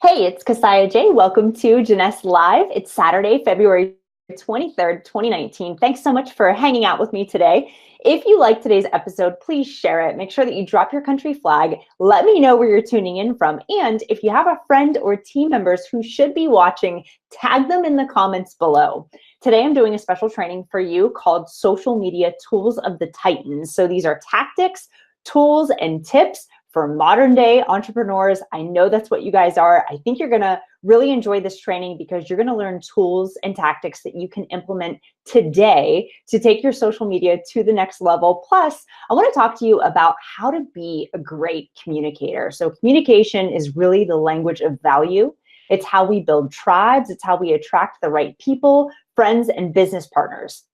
Hey, it's Kasaya J. Welcome to Jeunesse Live. It's Saturday, February 23rd, 2019. Thanks so much for hanging out with me today. If you like today's episode, please share it. Make sure that you drop your country flag. Let me know where you're tuning in from. And if you have a friend or team members who should be watching, tag them in the comments below. Today, I'm doing a special training for you called Social Media Tools of the Titans. So these are tactics, tools, and tips for modern day entrepreneurs. I know that's what you guys are. I think you're going to really enjoy this training because you're going to learn tools and tactics that you can implement today to take your social media to the next level. Plus, I want to talk to you about how to be a great communicator. So communication is really the language of value. It's how we build tribes. It's how we attract the right people, friends, and business partners.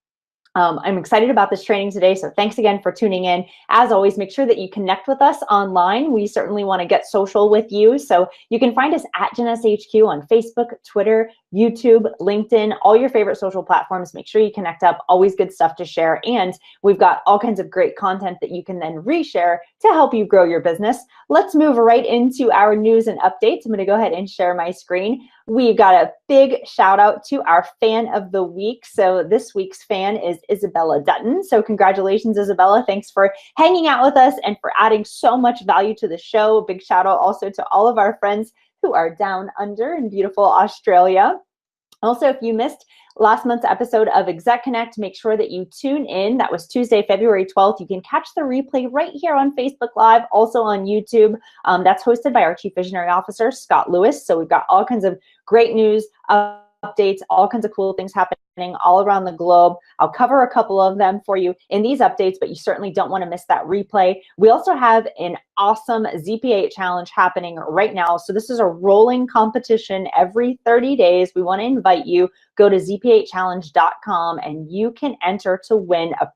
I'm excited about this training today, so thanks again for tuning in. As always, make sure that you connect with us online. We certainly want to get social with you, so you can find us at Jeunesse HQ on Facebook, Twitter, YouTube, LinkedIn, all your favorite social platforms. Make sure you connect up. Always good stuff to share, and we've got all kinds of great content that you can then reshare to help you grow your business. Let's move right into our news and updates. I'm going to go ahead and share my screen. We've got a big shout out to our fan of the week. So this week's fan is Isabella Dutton. So congratulations, Isabella. Thanks for hanging out with us and for adding so much value to the show. Big shout out also to all of our friends who are down under in beautiful Australia. Also, if you missed last month's episode of Exec Connect, make sure that you tune in. That was Tuesday, February 12th. You can catch the replay right here on Facebook Live, also on YouTube. That's hosted by our Chief Visionary Officer, Scott Lewis. So we've got all kinds of great news, updates, all kinds of cool things happening all around the globe. I'll cover a couple of them for you in these updates, but you certainly don't want to miss that replay. We also have an awesome ZP8 challenge happening right now. So this is a rolling competition every 30 days. We want to invite you. Go to zp8challenge.com and you can enter to win a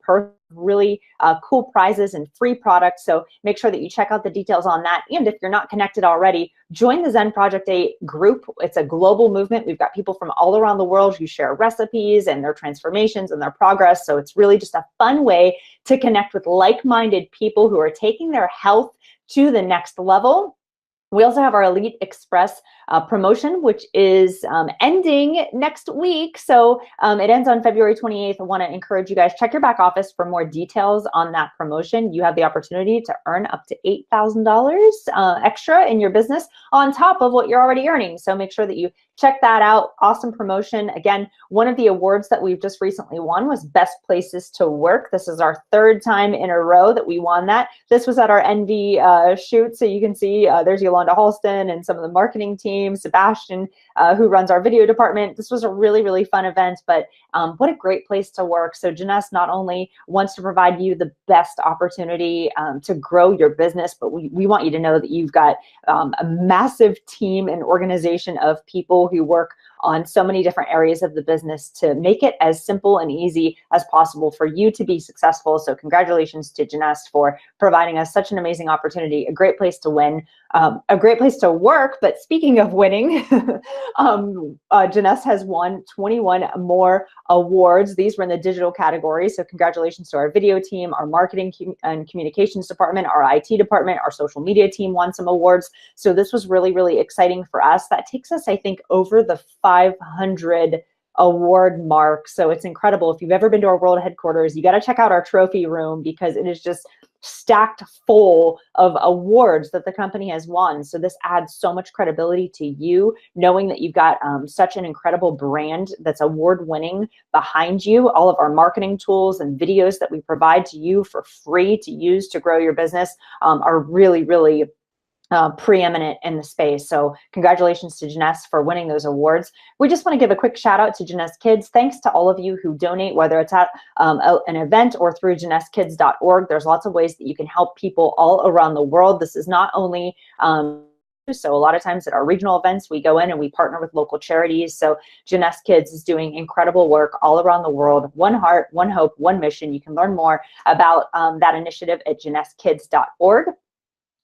really cool prizes and free products. So make sure that you check out the details on that. And if you're not connected already, join the Zen Project 8 group. It's a global movement. We've got people from all around the world who share recipes and their transformations and their progress. So it's really just a fun way to connect with like-minded people who are taking their health to the next level. We also have our Elite Express promotion, which is ending next week. So it ends on February 28th. I want to encourage you guys, check your back office for more details on that promotion. You have the opportunity to earn up to $8,000 extra in your business on top of what you're already earning. So make sure that you check that out. Awesome promotion. Again, one of the awards that we've just recently won was Best Places to Work. This is our third time in a row that we won that. This was at our Envy shoot. So you can see there's Yolanda Halston and some of the marketing team, Sebastian, who runs our video department. This was a really, really fun event, but what a great place to work. So Jeunesse not only wants to provide you the best opportunity to grow your business, but we want you to know that you've got a massive team and organization of people who work on so many different areas of the business to make it as simple and easy as possible for you to be successful. So congratulations to Jeunesse for providing us such an amazing opportunity, a great place to win, a great place to work. But speaking of winning, Jeunesse has won 21 more awards. These were in the digital category. So congratulations to our video team, our marketing and communications department, our IT department, our social media team won some awards. So this was really, really exciting for us. That takes us, I think, over the 500 award mark. So it's incredible. If you've ever been to our world headquarters, you got to check out our trophy room because it is just stacked full of awards that the company has won. So this adds so much credibility to you, knowing that you've got such an incredible brand that's award-winning behind you. All of our marketing tools and videos that we provide to you for free to use to grow your business are really, really preeminent in the space. So congratulations to Jeunesse for winning those awards. We just want to give a quick shout out to Jeunesse Kids. Thanks to all of you who donate, whether it's at an event or through JeunesseKids.org. There's lots of ways that you can help people all around the world. This is not only so a lot of times at our regional events, we go in and we partner with local charities. So Jeunesse Kids is doing incredible work all around the world. One heart, one hope, one mission. You can learn more about that initiative at JeunesseKids.org.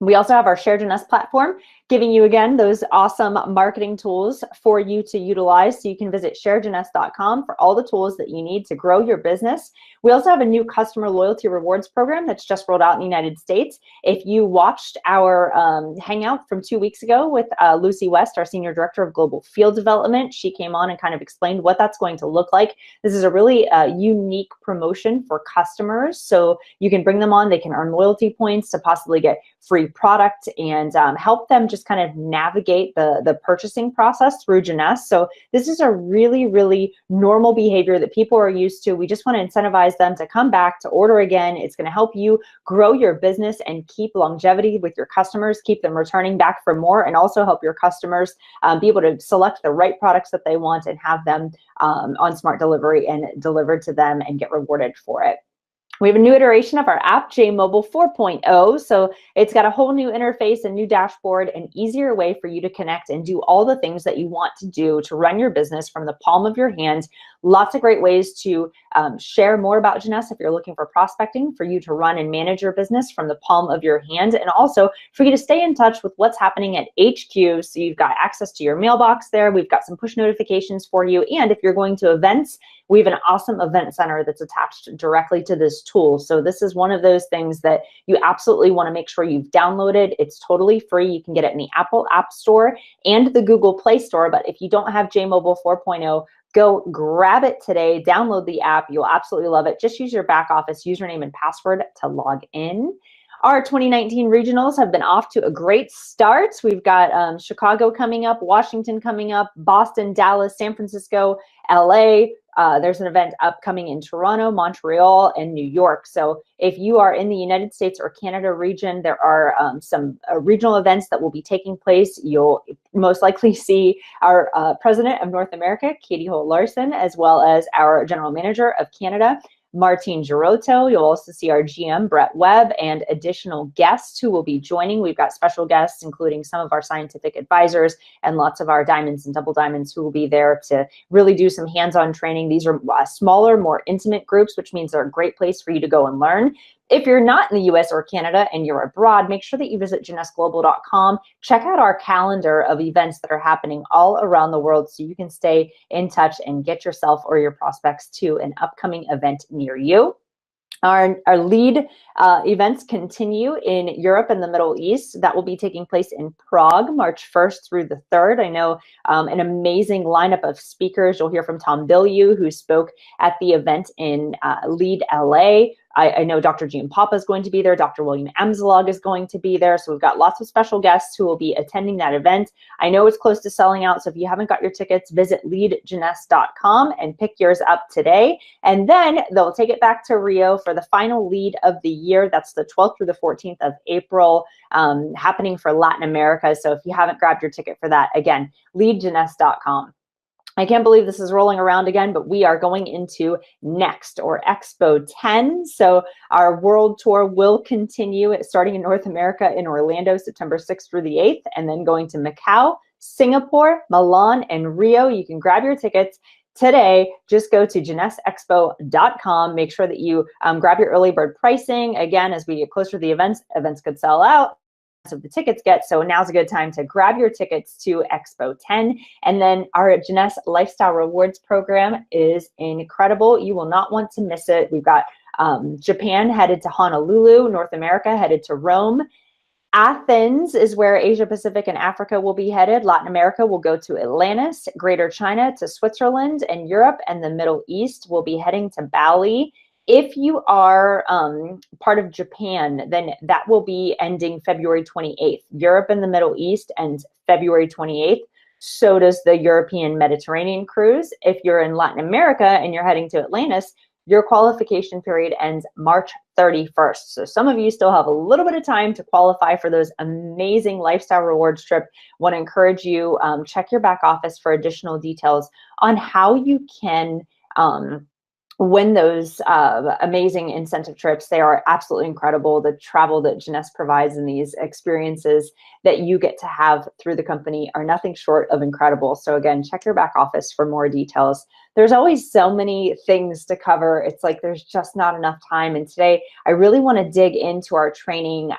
We also have our Share Jeunesse platform, giving you, again, those awesome marketing tools for you to utilize. So you can visit sharejeunesse.com for all the tools that you need to grow your business. We also have a new customer loyalty rewards program that's just rolled out in the United States. If you watched our hangout from 2 weeks ago with Lucy West, our Senior Director of Global Field Development, she came on and kind of explained what that's going to look like. This is a really unique promotion for customers. So you can bring them on, they can earn loyalty points to possibly get free product and help them just kind of navigate the purchasing process through Jeunesse. So this is a really, really normal behavior that people are used to. We just want to incentivize them to come back, to order again. It's going to help you grow your business and keep longevity with your customers, keep them returning back for more, and also help your customers be able to select the right products that they want and have them on smart delivery and delivered to them and get rewarded for it. We have a new iteration of our app, JMobile 4.0. So it's got a whole new interface, a new dashboard, an easier way for you to connect and do all the things that you want to do to run your business from the palm of your hand. Lots of great ways to share more about Jeunesse if you're looking for prospecting, for you to run and manage your business from the palm of your hand, and also for you to stay in touch with what's happening at HQ. So you've got access to your mailbox there. We've got some push notifications for you. And if you're going to events, we have an awesome event center that's attached directly to this tool. So this is one of those things that you absolutely want to make sure you've downloaded. It's totally free. You can get it in the Apple App Store and the Google Play Store. But if you don't have JMobile 4.0, go grab it today, download the app. You'll absolutely love it. Just use your back office username and password to log in. Our 2019 regionals have been off to a great start. We've got Chicago coming up, Washington coming up, Boston, Dallas, San Francisco, LA. There's an event upcoming in Toronto, Montreal, and New York. So if you are in the United States or Canada region, there are some regional events that will be taking place. You'll most likely see our President of North America, Katie Holt-Larson, as well as our General Manager of Canada, Martine Girotto. You'll also see our GM, Brett Webb, and additional guests who will be joining. We've got special guests, including some of our scientific advisors and lots of our diamonds and double diamonds who will be there to really do some hands-on training. These are smaller, more intimate groups, which means they're a great place for you to go and learn. If you're not in the US or Canada and you're abroad, make sure that you visit JeunesseGlobal.com. Check out our calendar of events that are happening all around the world so you can stay in touch and get yourself or your prospects to an upcoming event near you. Our lead events continue in Europe and the Middle East. That will be taking place in Prague, March 1st through the 3rd. I know an amazing lineup of speakers. You'll hear from Tom Bilyeu, who spoke at the event in Lead LA. I know Dr. Gian Papa is going to be there. Dr. William Amzalog is going to be there. So we've got lots of special guests who will be attending that event. I know it's close to selling out. So if you haven't got your tickets, visit leadjeunesse.com and pick yours up today. And then they'll take it back to Rio for the final lead of the year. That's the 12th through the 14th of April, happening for Latin America. So if you haven't grabbed your ticket for that, again, leadjeunesse.com. I can't believe this is rolling around again, but we are going into Next, or Expo 10. So our world tour will continue, starting in North America in Orlando, September 6th through the 8th, and then going to Macau, Singapore, Milan, and Rio. You can grab your tickets today. Just go to JeunesseExpo.com. Make sure that you grab your early bird pricing. Again, as we get closer to the events could sell out of the tickets get. So now's a good time to grab your tickets to Expo 10. And then our Jeunesse Lifestyle Rewards program is incredible. You will not want to miss it. We've got Japan headed to Honolulu, North America headed to Rome. Athens is where Asia Pacific and Africa will be headed. Latin America will go to Atlantis, Greater China to Switzerland, and Europe and the Middle East will be heading to Bali. If you are part of Japan, then that will be ending February 28th. Europe and the Middle East ends February 28th. So does the European Mediterranean cruise. If you're in Latin America and you're heading to Atlantis, your qualification period ends March 31st. So some of you still have a little bit of time to qualify for those amazing lifestyle rewards trip. Want to encourage you, check your back office for additional details on how you can win those amazing incentive trips. They are absolutely incredible. The travel that Jeunesse provides and these experiences that you get to have through the company are nothing short of incredible. So again, check your back office for more details. There's always so many things to cover. It's like there's just not enough time. And today I really want to dig into our training.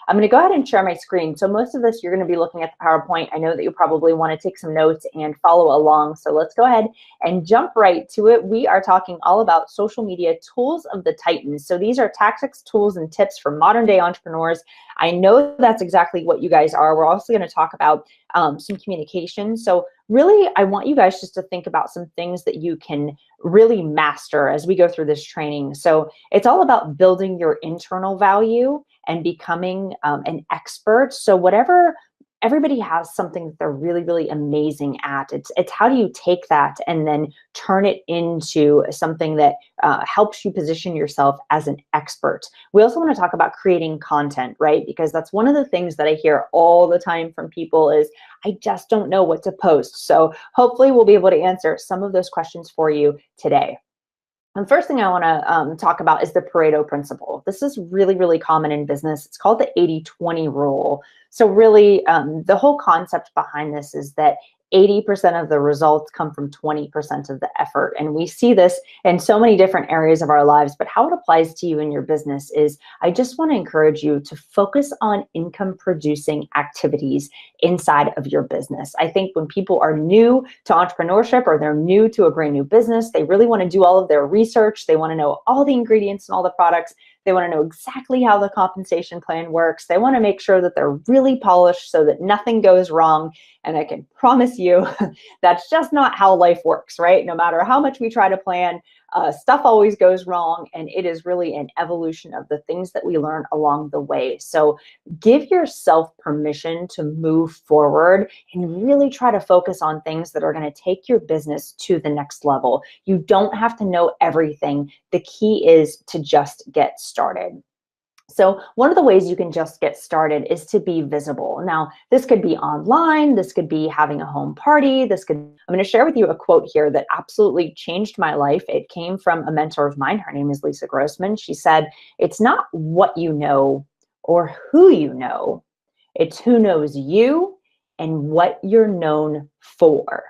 I'm going to go ahead and share my screen. So most of this, you're going to be looking at the PowerPoint. I know that you probably want to take some notes and follow along. So let's go ahead and jump right to it. We are talking all about social media tools of the Titans. So these are tactics, tools, and tips for modern day entrepreneurs. I know that's exactly what you guys are. We're also going to talk about some communication. So really, I want you guys just to think about some things that you can really master as we go through this training. So it's all about building your internal value and becoming an expert. So whatever, everybody has something that they're really, really amazing at. It's how do you take that and then turn it into something that helps you position yourself as an expert. We also want to talk about creating content, right? Because that's one of the things that I hear all the time from people is, I just don't know what to post. So hopefully we'll be able to answer some of those questions for you today. The first thing I want to talk about is the Pareto principle. This is really, really common in business. It's called the 80-20 rule. So really, the whole concept behind this is that 80% of the results come from 20% of the effort. And we see this in so many different areas of our lives, but how it applies to you in your business is, I just want to encourage you to focus on income producing activities inside of your business. I think when people are new to entrepreneurship or they're new to a brand new business, they really want to do all of their research. They want to know all the ingredients and all the products. They want to know exactly how the compensation plan works. They want to make sure that they're really polished so that nothing goes wrong. And I can promise you that's just not how life works, right? No matter how much we try to plan, stuff always goes wrong. And it is really an evolution of the things that we learn along the way. So give yourself permission to move forward and really try to focus on things that are going to take your business to the next level. You don't have to know everything. The key is to just get started. So one of the ways you can just get started is to be visible. Now, this could be online, this could be having a home party, I'm going to share with you a quote here that absolutely changed my life. It came from a mentor of mine. Her name is Lisa Grossman. She said, "It's not what you know or who you know, it's who knows you and what you're known for."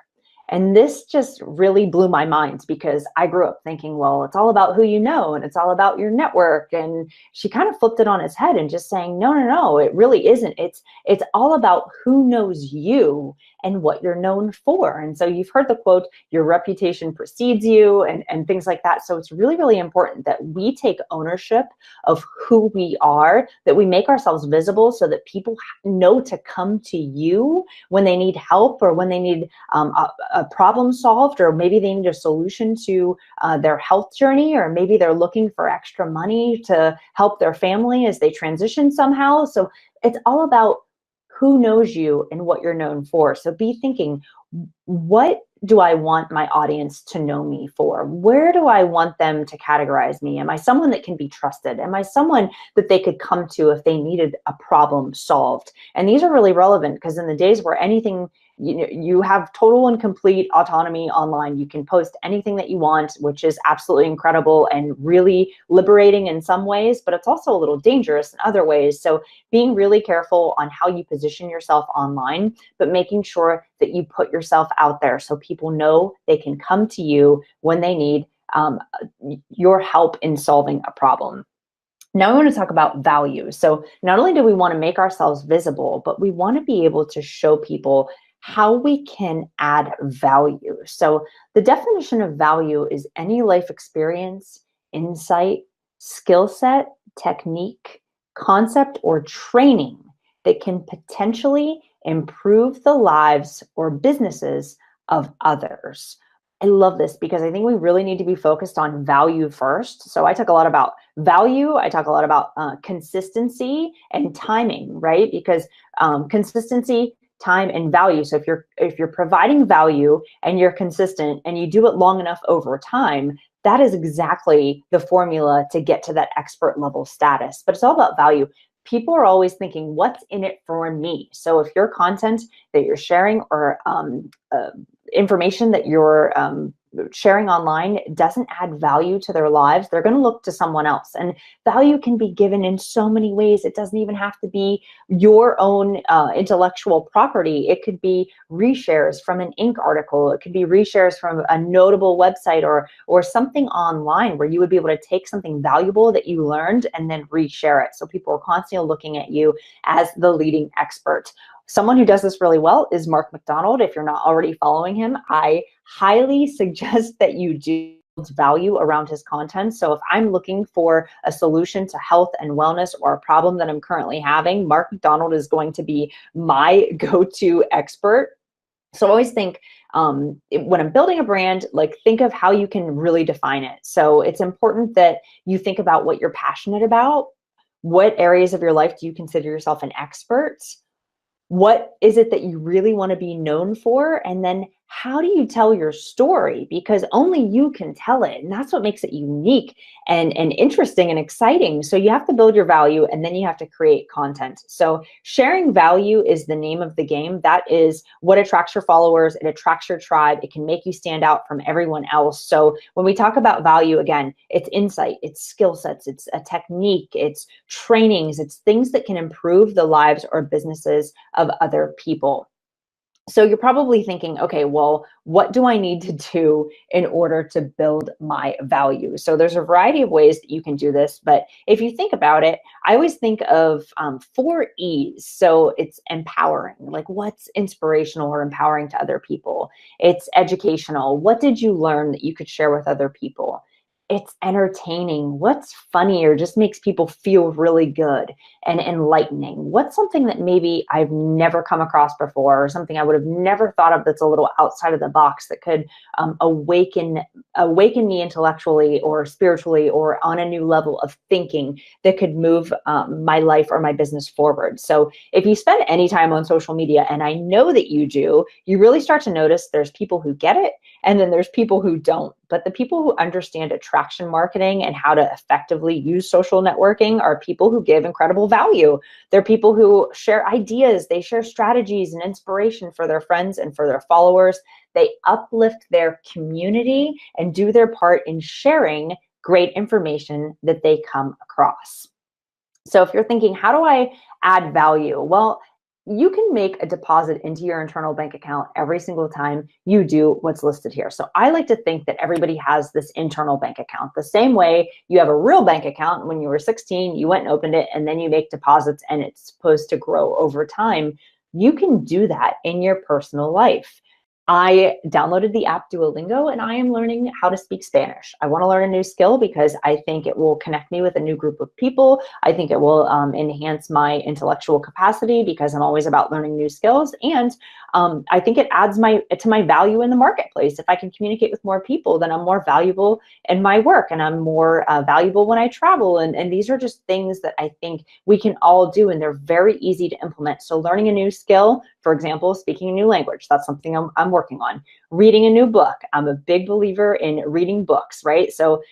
And this just really blew my mind because I grew up thinking, well, it's all about who you know and it's all about your network. And she kind of flipped it on its head and just saying, no, no, no, it really isn't. It's all about who knows you and what you're known for. And so you've heard the quote, your reputation precedes you, and things like that. So it's really, really important that we take ownership of who we are, that we make ourselves visible so that people know to come to you when they need help or when they need a problem solved, or maybe they need a solution to their health journey, or maybe they're looking for extra money to help their family as they transition somehow. So it's all about who knows you and what you're known for. So be thinking, what do I want my audience to know me for? Where do I want them to categorize me? Am I someone that can be trusted? Am I someone that they could come to if they needed a problem solved? And these are really relevant because in the days where anything, you have total and complete autonomy online. You can post anything that you want, which is absolutely incredible and really liberating in some ways, but it's also a little dangerous in other ways. So being really careful on how you position yourself online, but making sure that you put yourself out there so people know they can come to you when they need your help in solving a problem. Now we want to talk about value. So not only do we want to make ourselves visible, but we want to be able to show people how we can add value. So the definition of value is any life experience, insight, skill set, technique, concept, or training that can potentially improve the lives or businesses of others. I love this because I think we really need to be focused on value first. So I talk a lot about value. I talk a lot about consistency and timing, right? Because consistency, time, and value. So if you're providing value and you're consistent and you do it long enough over time, that is exactly the formula to get to that expert level status. But it's all about value. People are always thinking, what's in it for me? So if your content that you're sharing or information that you're sharing online doesn't add value to their lives, they're going to look to someone else. And value can be given in so many ways. It doesn't even have to be your own intellectual property. It could be reshares from an Inc. article. It could be reshares from a notable website or something online where you would be able to take something valuable that you learned and then reshare it. So people are constantly looking at you as the leading expert. Someone who does this really well is Mark McDonald. If you're not already following him, I highly suggest that you do value around his content. So if I'm looking for a solution to health and wellness or a problem that I'm currently having, Mark McDonald is going to be my go-to expert. So I always think when I'm building a brand, like think of how you can really define it. So it's important that you think about what you're passionate about. What areas of your life do you consider yourself an expert? What is it that you really want to be known for? And then how do you tell your story? Because only you can tell it. And that's what makes it unique and interesting and exciting. So you have to build your value and then you have to create content. So sharing value is the name of the game. That is what attracts your followers. It attracts your tribe. It can make you stand out from everyone else. So when we talk about value, again, it's insight, it's skill sets, it's a technique, it's trainings, it's things that can improve the lives or businesses of other people. So you're probably thinking, okay, well, what do I need to do in order to build my value? So there's a variety of ways that you can do this, but if you think about it, I always think of 4 E's. So it's empowering, like what's inspirational or empowering to other people? It's educational. What did you learn that you could share with other people? It's entertaining. What's funny or just makes people feel really good and enlightening? What's something that maybe I've never come across before or something I would have never thought of that's a little outside of the box that could awaken me intellectually or spiritually or on a new level of thinking that could move my life or my business forward? So if you spend any time on social media, and I know that you do, you really start to notice there's people who get it and then there's people who don't. But the people who understand attraction marketing and how to effectively use social networking are people who give incredible value. They're people who share ideas, they share strategies and inspiration for their friends and for their followers. They uplift their community and do their part in sharing great information that they come across. So if you're thinking, how do I add value? Well, you can make a deposit into your internal bank account every single time you do what's listed here. So I like to think that everybody has this internal bank account. The same way you have a real bank account when you were 16, you went and opened it and then you make deposits and it's supposed to grow over time. You can do that in your personal life. I downloaded the app Duolingo and I am learning how to speak Spanish. I want to learn a new skill because I think it will connect me with a new group of people. I think it will enhance my intellectual capacity because I'm always about learning new skills. And I think it adds to my value in the marketplace. If I can communicate with more people, then I'm more valuable in my work and I'm more valuable when I travel. And these are just things that I think we can all do and they're very easy to implement. So learning a new skill, for example, speaking a new language, that's something I'm working on. Reading a new book. I'm a big believer in reading books, right? So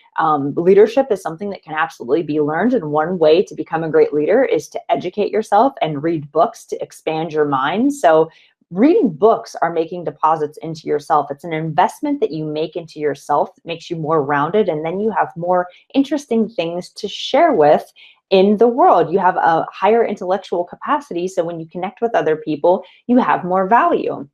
leadership is something that can absolutely be learned. And one way to become a great leader is to educate yourself and read books to expand your mind. So reading books are making deposits into yourself. It's an investment that you make into yourself. It makes you more rounded. And then you have more interesting things to share with in the world. You have a higher intellectual capacity. So when you connect with other people, you have more value.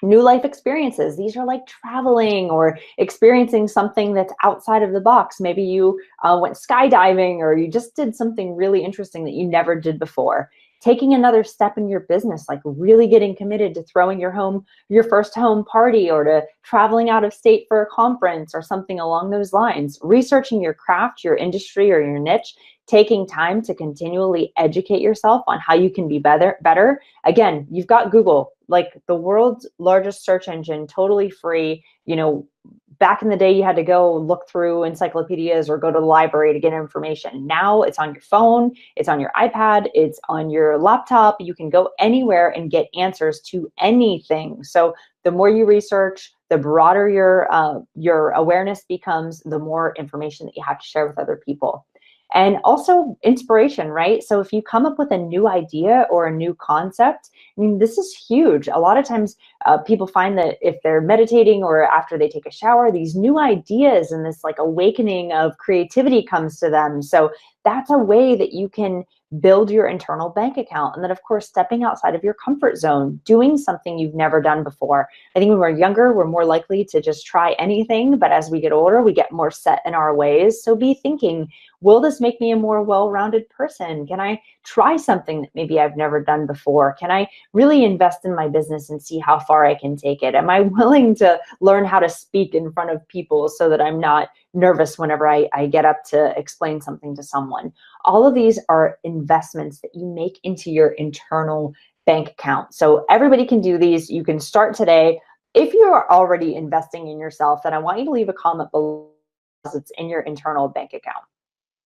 New life experiences. These are like traveling or experiencing something that's outside of the box. Maybe you went skydiving or you just did something really interesting that you never did before. Taking another step in your business, like really getting committed to throwing your first home party or to traveling out of state for a conference or something along those lines. Researching your craft, your industry, or your niche. Taking time to continually educate yourself on how you can be better. Again, you've got Google, like the world's largest search engine, totally free. You know, back in the day, you had to go look through encyclopedias or go to the library to get information. Now it's on your phone, it's on your iPad, it's on your laptop. You can go anywhere and get answers to anything. So the more you research, the broader your awareness becomes, the more information that you have to share with other people. and also inspiration, right? So if you come up with a new idea or a new concept, I mean, this is huge. A lot of times people find that if they're meditating or after they take a shower, these new ideas and this like awakening of creativity comes to them. So that's a way that you can build your internal bank account. And then of course, stepping outside of your comfort zone, doing something you've never done before. I think when we're younger, we're more likely to just try anything, but as we get older, we get more set in our ways. So be thinking, will this make me a more well-rounded person? Can I try something that maybe I've never done before? Can I really invest in my business and see how far I can take it? Am I willing to learn how to speak in front of people so that I'm not nervous whenever I get up to explain something to someone? All of these are investments that you make into your internal bank account. So everybody can do these. You can start today. If you are already investing in yourself, then I want you to leave a comment below. It's in your internal bank account.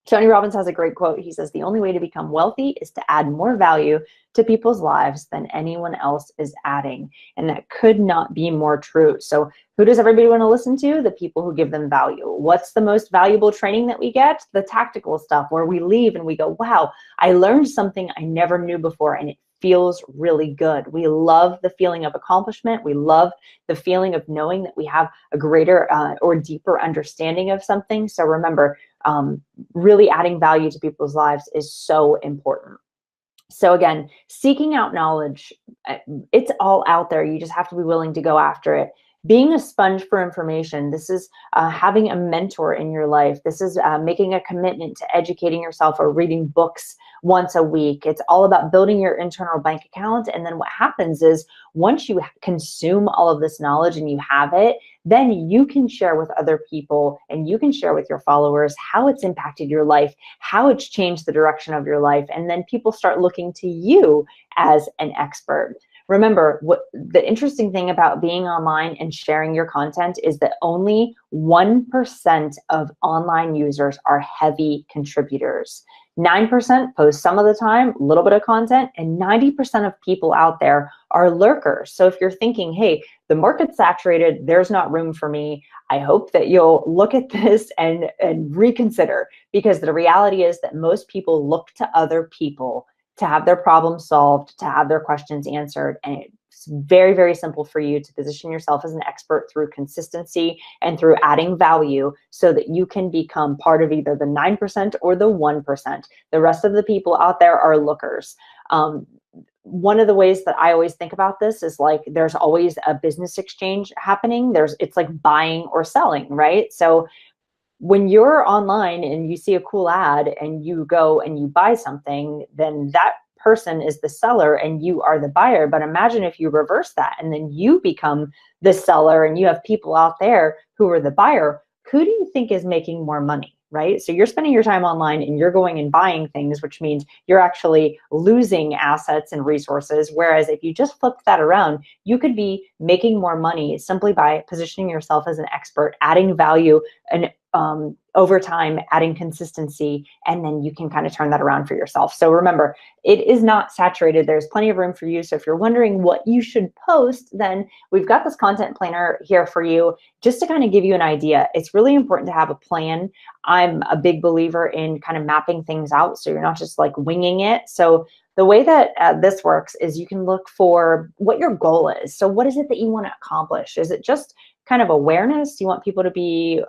Tony Robbins has a great quote. He says, the only way to become wealthy is to add more value to people's lives than anyone else is adding. And that could not be more true. So who does everybody want to listen to? The people who give them value. What's the most valuable training that we get? The tactical stuff where we leave and we go, wow, I learned something I never knew before and it feels really good. We love the feeling of accomplishment. We love the feeling of knowing that we have a greater or deeper understanding of something. So remember, really adding value to people's lives is so important. So again, seeking out knowledge, it's all out there. You just have to be willing to go after it. Being a sponge for information. This is having a mentor in your life. This is making a commitment to educating yourself or reading books once a week. It's all about building your internal bank account. And then what happens is once you consume all of this knowledge and you have it, then you can share with other people and you can share with your followers how it's impacted your life, how it's changed the direction of your life. And then people start looking to you as an expert. Remember, what the interesting thing about being online and sharing your content is that only 1% of online users are heavy contributors. 9% post some of the time, a little bit of content, and 90% of people out there are lurkers. So if you're thinking, hey, the market's saturated, there's not room for me, I hope that you'll look at this and reconsider, because the reality is that most people look to other people to have their problems solved, to have their questions answered. And it's very, very simple for you to position yourself as an expert through consistency and through adding value so that you can become part of either the 9% or the 1%. The rest of the people out there are lookers. One of the ways that I always think about this is like there's always a business exchange happening. It's like buying or selling, right? So when you're online and you see a cool ad and you go and you buy something, then that person is the seller and you are the buyer. But imagine if you reverse that and then you become the seller and you have people out there who are the buyer. Who do you think is making more money, right? So you're spending your time online and you're going and buying things, which means you're actually losing assets and resources. Whereas if you just flip that around, you could be making more money simply by positioning yourself as an expert, adding value, and over time, adding consistency, and then you can kind of turn that around for yourself. So remember, it is not saturated. There's plenty of room for you. So if you're wondering what you should post, then we've got this content planner here for you just to kind of give you an idea. It's really important to have a plan. I'm a big believer in kind of mapping things out so you're not just like winging it. So the way that this works is you can look for what your goal is. So what is it that you want to accomplish? Is it just kind of awareness? You want people to be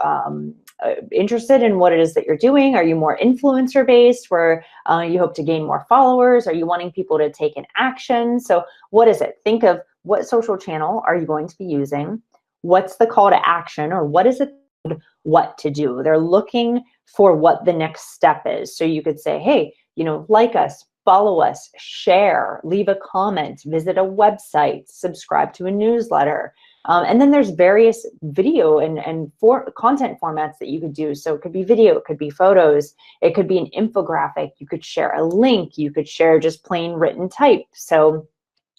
interested in what it is that you're doing? Are you more influencer based where you hope to gain more followers? Are you wanting people to take an action? So what is it? Think of what social channel are you going to be using? What's the call to action, or what is it what to do? They're looking for what the next step is. So you could say, hey, like us, follow us, share, leave a comment, visit a website, subscribe to a newsletter. And then there's various video and content formats that you could do. So it could be video, it could be photos, it could be an infographic, you could share a link, you could share just plain written type. So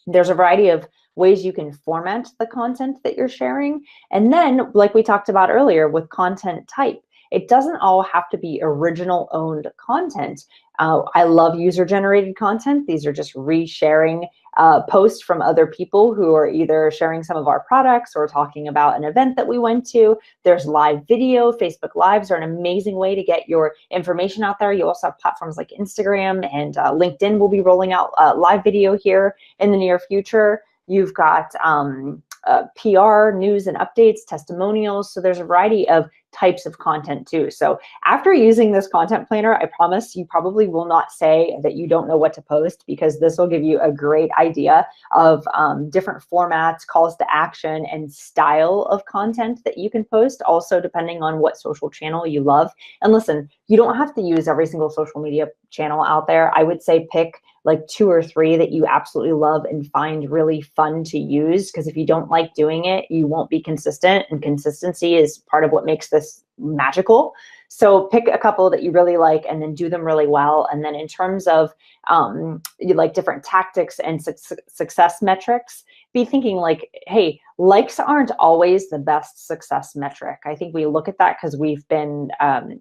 there's a variety of ways you can format the content that you're sharing. And then, like we talked about earlier with content type, it doesn't all have to be original owned content. I love user-generated content. These are just resharing posts from other people who are either sharing some of our products or talking about an event that we went to. There's live video. Facebook Lives are an amazing way to get your information out there. You also have platforms like Instagram, and LinkedIn will be rolling out live video here in the near future. You've got PR, news and updates, testimonials. So there's a variety of types of content too. So after using this content planner, I promise you probably will not say that you don't know what to post, because this will give you a great idea of different formats, calls to action, and style of content that you can post, also depending on what social channel you love. And listen, you don't have to use every single social media channel out there. I would say pick like 2 or 3 that you absolutely love and find really fun to use, because if you don't like doing it, you won't be consistent, and consistency is part of what makes this magical. So pick a couple that you really like and then do them really well. And then in terms of you like different tactics and success metrics, be thinking like, hey, likes aren't always the best success metric. I think we look at that because we've been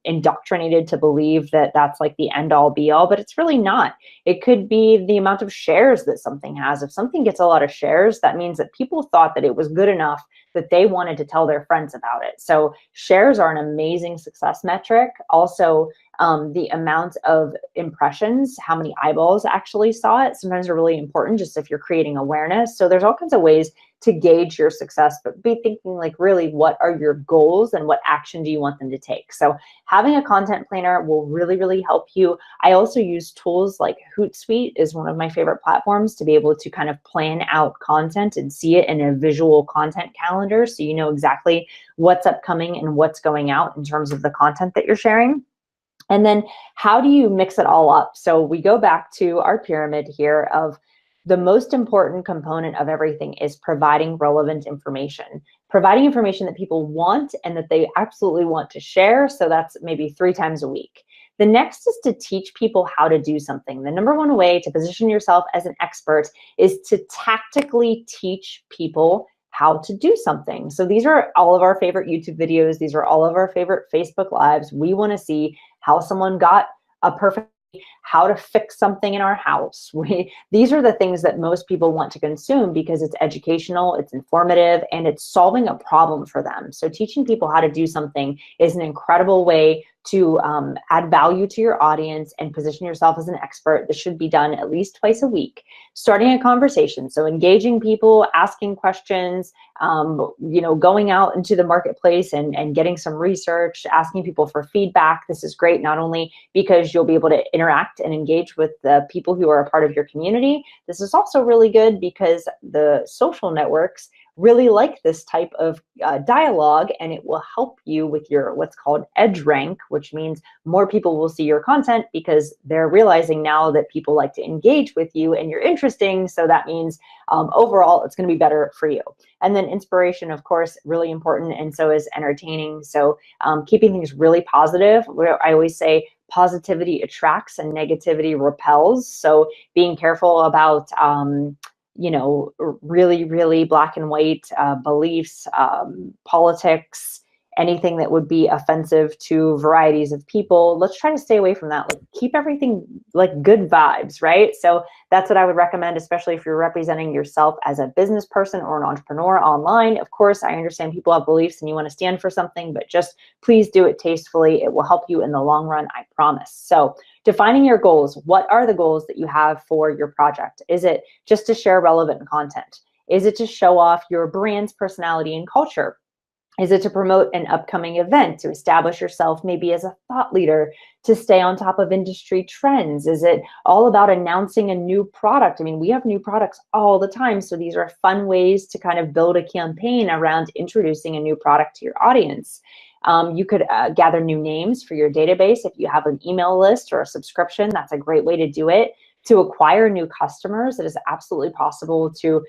indoctrinated to believe that that's like the end all be all, but it's really not. It could be the amount of shares that something has. If something gets a lot of shares, that means that people thought that it was good enough that they wanted to tell their friends about it. So shares are an amazing success metric. Also, the amount of impressions, how many eyeballs actually saw it, sometimes are really important, just if you're creating awareness. So there's all kinds of ways to gauge your success, but be thinking like, really, what are your goals and what action do you want them to take? So having a content planner will really, really help you. I also use tools like Hootsuite is one of my favorite platforms to be able to kind of plan out content and see it in a visual content calendar, so you know exactly what's upcoming and what's going out in terms of the content that you're sharing. And then how do you mix it all up? So we go back to our pyramid here of the most important component of everything is providing relevant information, providing information that people want and that they absolutely want to share. So that's maybe 3 times a week. The next is to teach people how to do something. The number one way to position yourself as an expert is to tactically teach people how to do something. So these are all of our favorite YouTube videos. These are all of our favorite Facebook Lives. We want to see how someone got a perfect, how to fix something in our house. These are the things that most people want to consume because it's educational, it's informative, and it's solving a problem for them. So teaching people how to do something is an incredible way to add value to your audience and position yourself as an expert. This should be done at least twice a week. Starting a conversation, so engaging people, asking questions, going out into the marketplace and getting some research, asking people for feedback. This is great, not only because you'll be able to interact and engage with the people who are a part of your community. This is also really good because the social networks really like this type of dialogue, and it will help you with your what's called edge rank, which means more people will see your content because they're realizing now that people like to engage with you and you're interesting. So that means overall it's going to be better for you. And then inspiration, of course, really important, and so is entertaining. So keeping things really positive. Where I always say positivity attracts and negativity repels. So being careful about really, really black and white beliefs, politics, anything that would be offensive to varieties of people. Let's try to stay away from that. Like, keep everything like good vibes, right? So that's what I would recommend, especially if you're representing yourself as a business person or an entrepreneur online. Of course, I understand people have beliefs and you want to stand for something, but just please do it tastefully. It will help you in the long run, I promise. So defining your goals. What are the goals that you have for your project? Is it just to share relevant content? Is it to show off your brand's personality and culture? Is it to promote an upcoming event, to establish yourself maybe as a thought leader, to stay on top of industry trends? Is it all about announcing a new product? I mean, we have new products all the time. So these are fun ways to kind of build a campaign around introducing a new product to your audience. You could gather new names for your database. If you have an email list or a subscription, that's a great way to do it. To acquire new customers, it is absolutely possible to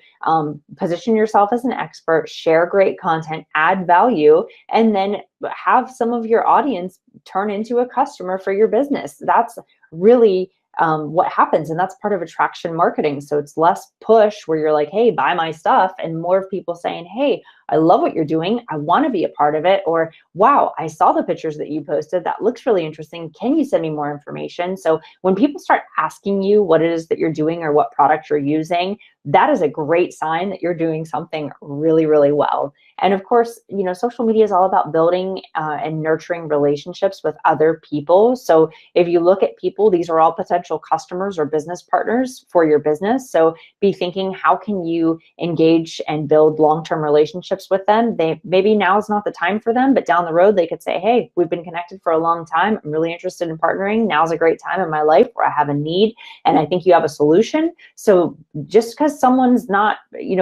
position yourself as an expert, share great content, add value, and then have some of your audience turn into a customer for your business. That's really what happens, and that's part of attraction marketing. So it's less push where you're like, hey, buy my stuff, and more of people saying, hey, I love what you're doing, I want to be a part of it, or wow, I saw the pictures that you posted, that looks really interesting, can you send me more information? So when people start asking you what it is that you're doing or what product you're using, that is a great sign that you're doing something really, really well. And of course, social media is all about building and nurturing relationships with other people. So if you look at people, these are all potential customers or business partners for your business. So be thinking, how can you engage and build long-term relationships with them? Maybe now is not the time for them, but down the road, they could say, hey, we've been connected for a long time. I'm really interested in partnering. Now's a great time in my life where I have a need and I think you have a solution. So just because someone's not,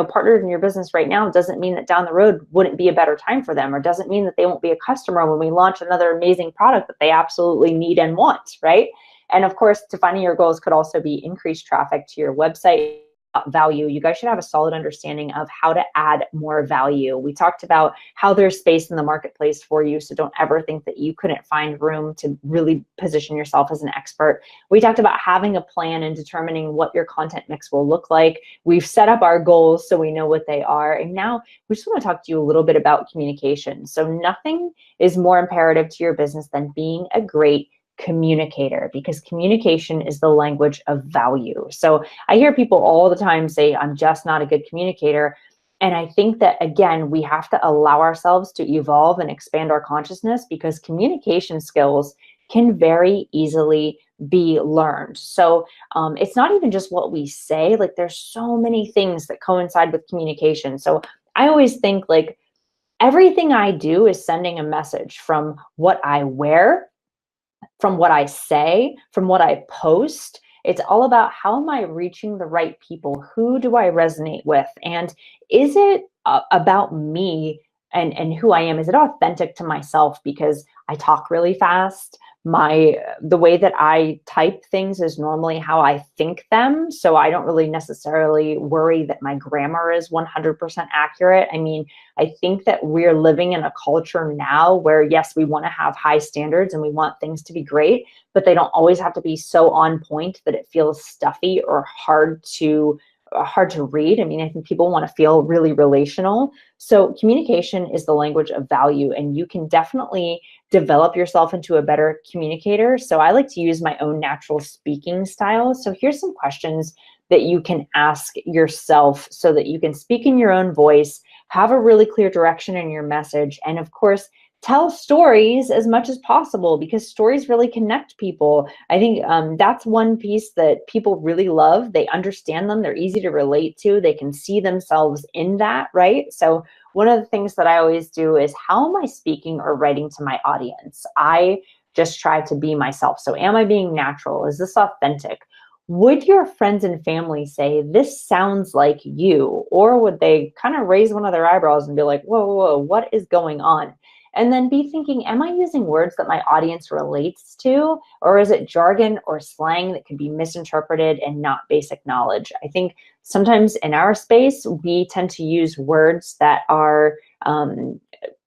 partnered in your business right now doesn't mean that down the road wouldn't be a better time for them, or doesn't mean that they won't be a customer when we launch another amazing product that they absolutely need and want, right? And of course, defining your goals could also be increased traffic to your website. Value, you guys should have a solid understanding of how to add more value. We talked about how there's space in the marketplace for you, so don't ever think that you couldn't find room to really position yourself as an expert. We talked about having a plan and determining what your content mix will look like. We've set up our goals so we know what they are, and now we just want to talk to you a little bit about communication. So nothing is more imperative to your business than being a great communicator, because communication is the language of value. So I hear people all the time say, I'm just not a good communicator. And I think that, again, we have to allow ourselves to evolve and expand our consciousness, because communication skills can very easily be learned. So it's not even just what we say, like there's so many things that coincide with communication. So I always think like everything I do is sending a message, from what I wear, from what I say, from what I post. It's all about, how am I reaching the right people? Who do I resonate with? And is it about me and who I am? Is it authentic to myself? Because I talk really fast. The way that I type things is normally how I think them. So I don't really necessarily worry that my grammar is 100% accurate. I mean, I think that we're living in a culture now where, yes, we want to have high standards and we want things to be great, but they don't always have to be so on point that it feels stuffy or hard to read. I mean, I think people want to feel really relational. So communication is the language of value, and you can definitely develop yourself into a better communicator. So I like to use my own natural speaking style. So here's some questions that you can ask yourself so that you can speak in your own voice, have a really clear direction in your message, and of course, tell stories as much as possible, because stories really connect people. I think that's one piece that people really love. They understand them. They're easy to relate to. They can see themselves in that, right? So one of the things that I always do is, how am I speaking or writing to my audience? I just try to be myself. So am I being natural? Is this authentic? Would your friends and family say, this sounds like you? Or would they kind of raise one of their eyebrows and be like, whoa, whoa, whoa, what is going on? And then be thinking, am I using words that my audience relates to? Or is it jargon or slang that could be misinterpreted and not basic knowledge? I think sometimes in our space, we tend to use words that are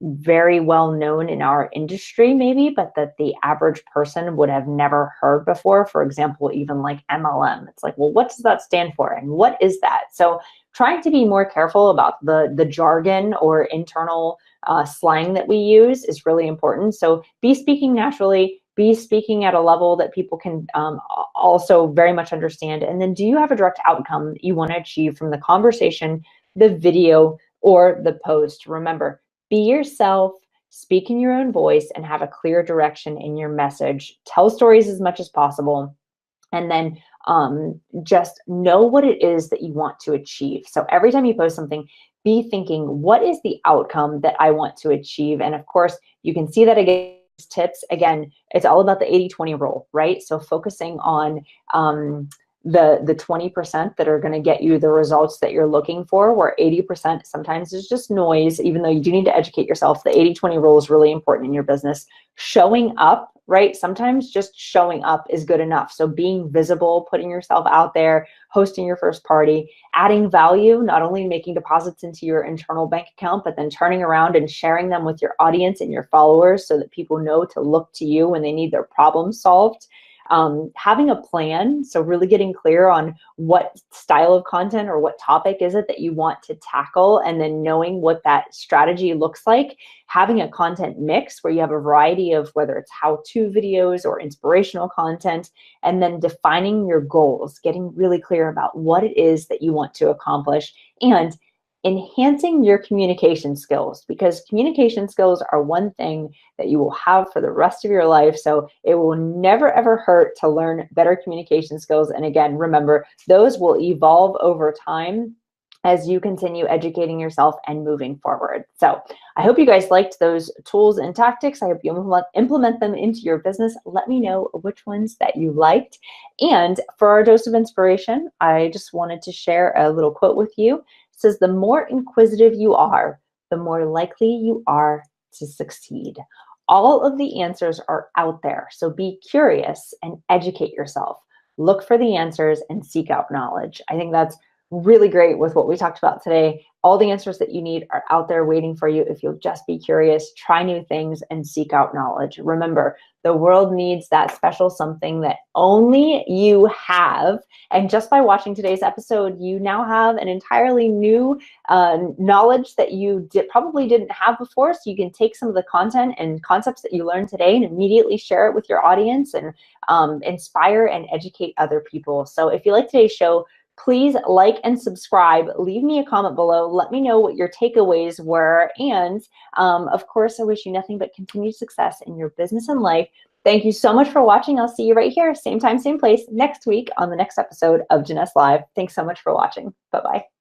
very well known in our industry, maybe, but that the average person would have never heard before. For example, even like MLM. It's like, well, what does that stand for? And what is that? So trying to be more careful about the jargon or internal slang that we use is really important. So be speaking naturally, be speaking at a level that people can also very much understand. And then, do you have a direct outcome that you want to achieve from the conversation, the video, or the post? Remember, be yourself, speak in your own voice, and have a clear direction in your message. Tell stories as much as possible. And then just know what it is that you want to achieve. So every time you post something, be thinking, what is the outcome that I want to achieve? And of course, you can see that again, tips. Again, it's all about the 80-20 rule, right? So focusing on the 20% that are going to get you the results that you're looking for, where 80% sometimes is just noise, even though you do need to educate yourself. The 80-20 rule is really important in your business. Showing up, right? Sometimes just showing up is good enough. So being visible, putting yourself out there, hosting your first party, adding value, not only making deposits into your internal bank account, but then turning around and sharing them with your audience and your followers so that people know to look to you when they need their problems solved. having a plan, so really getting clear on what style of content or what topic is it that you want to tackle, and then knowing what that strategy looks like. Having a content mix where you have a variety of whether it's how-to videos or inspirational content, and then defining your goals, getting really clear about what it is that you want to accomplish, and enhancing your communication skills, because communication skills are one thing that you will have for the rest of your life. So it will never ever hurt to learn better communication skills. And again, remember, those will evolve over time as you continue educating yourself and moving forward. So I hope you guys liked those tools and tactics. I hope you implement them into your business. Let me know which ones that you liked. And for our dose of inspiration, I just wanted to share a little quote with you. It says, the more inquisitive you are, the more likely you are to succeed. All of the answers are out there. So be curious and educate yourself. Look for the answers and seek out knowledge. I think that's really great with what we talked about today. All the answers that you need are out there waiting for you if you'll just be curious, try new things, and seek out knowledge. Remember, the world needs that special something that only you have. And just by watching today's episode, you now have an entirely new knowledge that you probably didn't have before. So you can take some of the content and concepts that you learned today and immediately share it with your audience and inspire and educate other people. So if you like today's show, please like and subscribe. Leave me a comment below. Let me know what your takeaways were. And of course, I wish you nothing but continued success in your business and life. Thank you so much for watching. I'll see you right here, same time, same place, next week on the next episode of Jeunesse Live. Thanks so much for watching. Bye-bye.